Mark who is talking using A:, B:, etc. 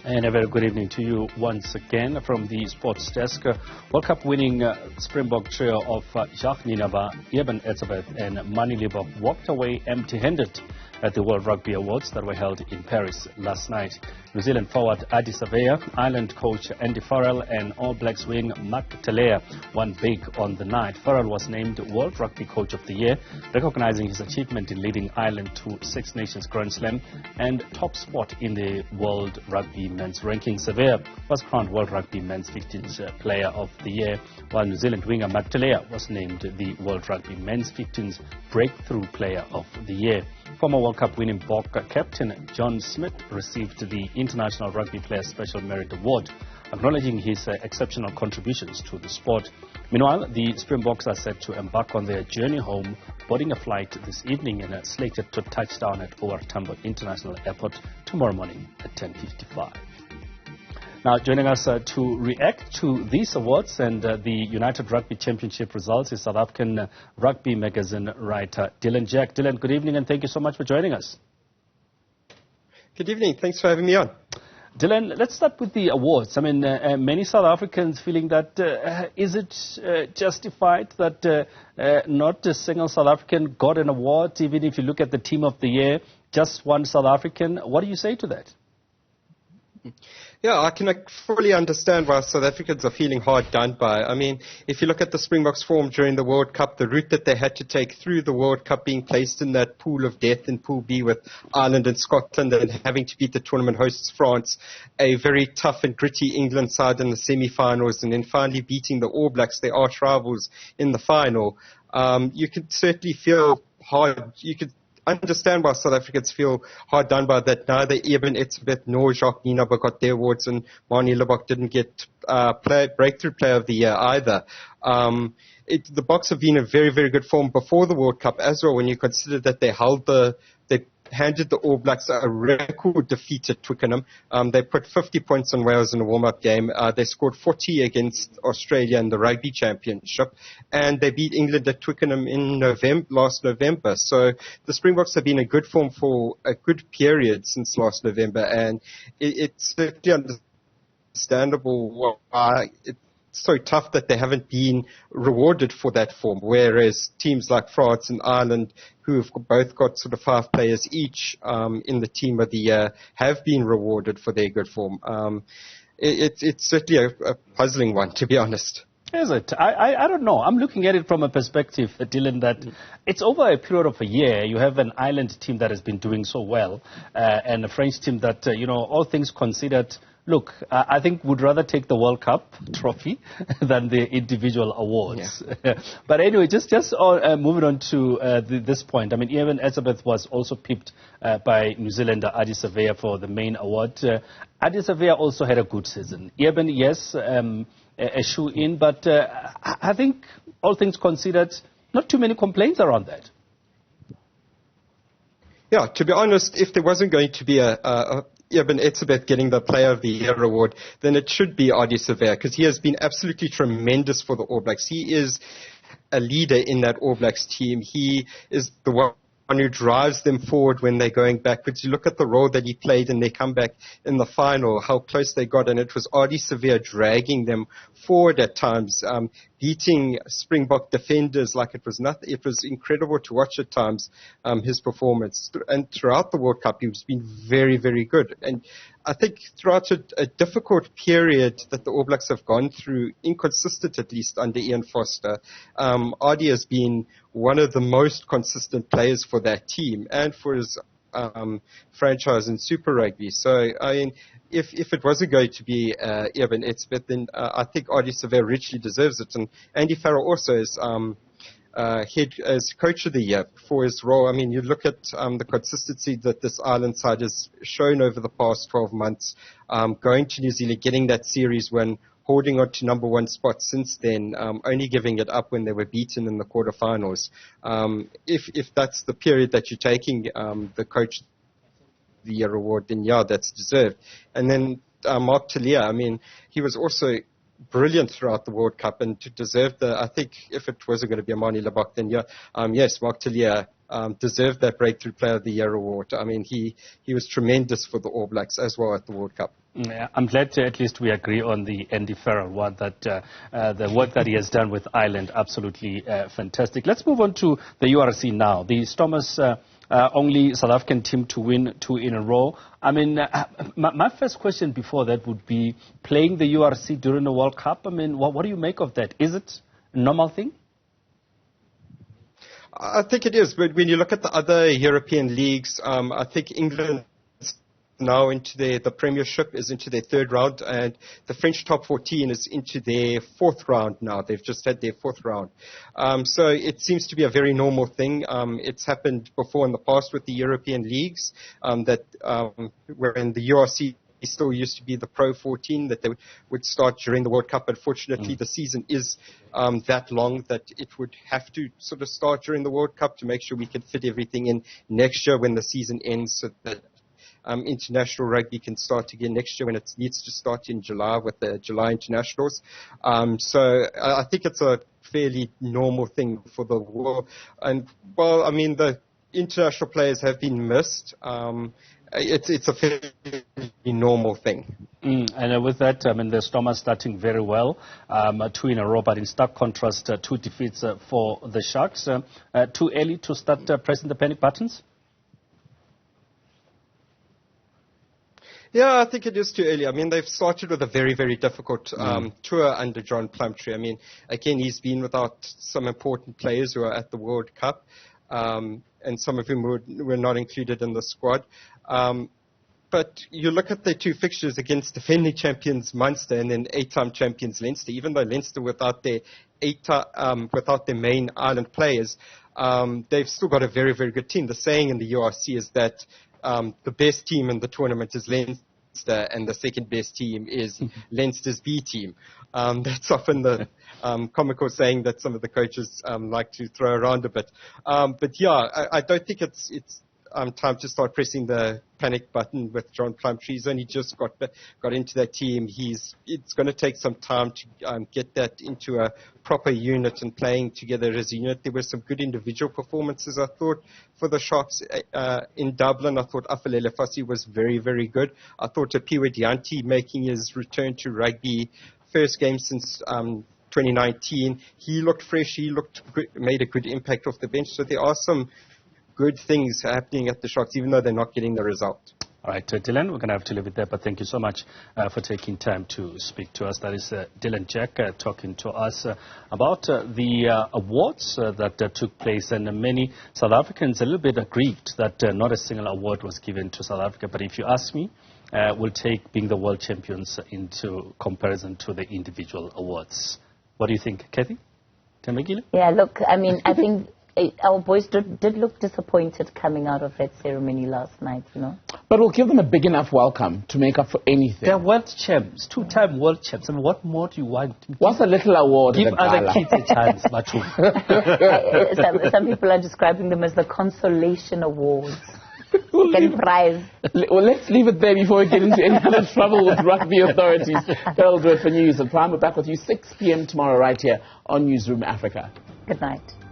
A: And a very good evening to you once again from the sports desk. World Cup winning Springbok trio of Jacques, Nienaber, Eben, Etzebeth and Manie Libbok walked away empty-handed at the World Rugby Awards that were held in Paris last night. New Zealand forward Etzebeth, Ireland coach Andy Farrell and All Blacks wing Mark Telea won big on the night. Farrell was named World Rugby Coach of the Year, recognizing his achievement in leading Ireland to Six Nations Grand Slam and top spot in the World Rugby Men's ranking. Severe was crowned World Rugby Men's 15s Player of the Year, while New Zealand winger Mark Telea was named the World Rugby Men's 15s Breakthrough Player of the Year. Former World Cup winning Bok captain John Smith received the International Rugby Player Special Merit Award, acknowledging his exceptional contributions to the sport. Meanwhile, the Springboks are set to embark on their journey home, boarding a flight this evening and slated to touch down at OR Tambo International Airport tomorrow morning at 10:55. Now, joining us to react to these awards and the United Rugby Championship results is South African Rugby Magazine writer Dylan Jacques. Dylan, good evening and thank you so much for joining us.
B: Good evening. Thanks for having me on.
A: Dylan, let's start with the awards. I mean, many South Africans feeling that is it justified that not a single South African got an award, even if you look at the team of the year, just one South African. What do you say to that?
B: Yeah, I can fully understand why South Africans are feeling hard done by. I mean, if you look at the Springboks' form during the World Cup, the route that they had to take through the World Cup, being placed in that pool of death in Pool B with Ireland and Scotland and having to beat the tournament hosts France, a very tough and gritty England side in the semi-finals, and then finally beating the All Blacks, their arch rivals, in the final. You could certainly feel hard. You could understand why South Africans feel hard done by that. Neither Eben, Etzebeth nor Jacques Nienaber got their awards, and Manie Libbok didn't get Breakthrough Player of the Year either. The Boks have been in very, very good form before the World Cup as well, when you consider that they handed the All Blacks a record defeat at Twickenham. They put 50 points on Wales in a warm-up game. They scored 40 against Australia in the Rugby Championship, and they beat England at Twickenham in last November. So the Springboks have been in good form for a good period since last November, and it's certainly understandable why it's so tough that they haven't been rewarded for that form, whereas teams like France and Ireland, who have both got sort of 5 players each in the team of the year, have been rewarded for their good form. It's certainly a puzzling one, to be honest.
A: Is it? I don't know. I'm looking at it from a perspective, Dylan, that it's over a period of a year. You have an Ireland team that has been doing so well, and a French team that, all things considered, look, I think would rather take the World Cup trophy than the individual awards. Yeah. But anyway, just moving on to this point. I mean, even Etzebeth was also pipped by New Zealander Etzebeth for the main award. Etzebeth also had a good season. Eben, yes, a shoe-in, but I think, all things considered, not too many complaints around that.
B: Yeah, to be honest, if there wasn't going to be Eben Etzebeth getting the Player of the Year award, then it should be Etzebeth, because he has been absolutely tremendous for the All Blacks. He is a leader in that All Blacks team. He is the one who drives them forward when they're going backwards. You look at the role that he played in their comeback in the final, how close they got, and it was Etzebeth dragging them forward at times, beating Springbok defenders like it was nothing. It was incredible to watch at times, his performance. And throughout the World Cup, he's been very, very good. And I think throughout a difficult period that the All Blacks have gone through, inconsistent at least under Ian Foster, Adi has been one of the most consistent players for that team and for his franchise in Super Rugby. So, I mean, if it wasn't going to be Eben Etzebeth, then I think Etzebeth richly deserves it. And Andy Farrell also is as Coach of the Year for his role. I mean, you look at the consistency that this Ireland side has shown over the past 12 months, going to New Zealand, getting that series win, holding on to number 1 spot since then, only giving it up when they were beaten in the quarterfinals. If that's the period that you're taking the Coach of the Year award, then yeah, that's deserved. And then Mark Telea, I mean, he was also brilliant throughout the World Cup, and to deserve I think if it wasn't going to be a Manie Libbok, then yeah, yes, Mark Telea deserved that Breakthrough Player of the Year award. I mean, he was tremendous for the All Blacks as well at the World Cup.
A: I'm glad at least we agree on the Andy Farrell one, that the work that he has done with Ireland, absolutely fantastic. Let's move on to the URC now. The Stormers, only South African team to win 2 in a row. I mean, my first question before that would be, playing the URC during the World Cup, I mean, what do you make of that? Is it a normal thing?
B: I think it is, but when you look at the other European leagues, I think England now into the Premiership is into their 3rd round, and the French top 14 is into their 4th round now. They've just had their 4th round. So it seems to be a very normal thing. It's happened before in the past with the European leagues, that wherein the URC still used to be the Pro 14, that they would start during the World Cup. Unfortunately, the season is that long that it would have to sort of start during the World Cup to make sure we can fit everything in next year when the season ends, so that international rugby can start again next year when it needs to start in July with the July internationals. So I think it's a fairly normal thing for the world. And, well, I mean, the international players have been missed. It's a fairly normal thing.
A: And with that, I mean, the Stormers starting very well, 2 in a row, but in stark contrast, 2 defeats for the Sharks. Too early to start pressing the panic buttons?
B: Yeah, I think it is too early. I mean, they've started with a very, very difficult tour under John Plumtree. I mean, again, he's been without some important players who are at the World Cup, and some of whom were not included in the squad. But you look at their 2 fixtures against defending champions Munster and then 8-time champions Leinster. Even though Leinster without their main Ireland players, they've still got a very, very good team. The saying in the URC is that the best team in the tournament is Leinster, and the second best team is Leinster's B team. That's often the comical saying that some of the coaches like to throw around a bit. But yeah, I don't think it's time to start pressing the panic button with John Plumtree. He's only just got into that team. It's going to take some time to get that into a proper unit and playing together as a unit. There were some good individual performances, I thought, for the Sharks in Dublin. I thought Afalele Fassi was very, very good. I thought Apiwe Dianti making his return to rugby, first game since 2019. He looked fresh. He looked good, made a good impact off the bench. So there are some good things happening at the Sharks, even though they're not getting the result.
A: All right, Dylan, we're going to have to leave it there, but thank you so much for taking time to speak to us. That is Dylan Jacques talking to us about the awards that took place, and many South Africans a little bit aggrieved that not a single award was given to South Africa. But if you ask me, we'll take being the world champions into comparison to the individual awards. What do you think, Kathy? Temegile?
C: Yeah, look, I mean, I think our boys did look disappointed coming out of that ceremony last night, you know.
D: But we'll give them a big enough welcome to make up for anything.
A: They're world champs, 2-time world champs. I mean, what more do you want?
D: What's a little award?
A: Give other kids a chance, Machu.
C: Some people are describing them as the consolation awards. Getting prize.
D: Well, let's leave it there before we get into any other trouble with rugby authorities. That'll do it for News and Prime. We're back with you 6 p.m. tomorrow right here on Newzroom Afrika.
C: Good night.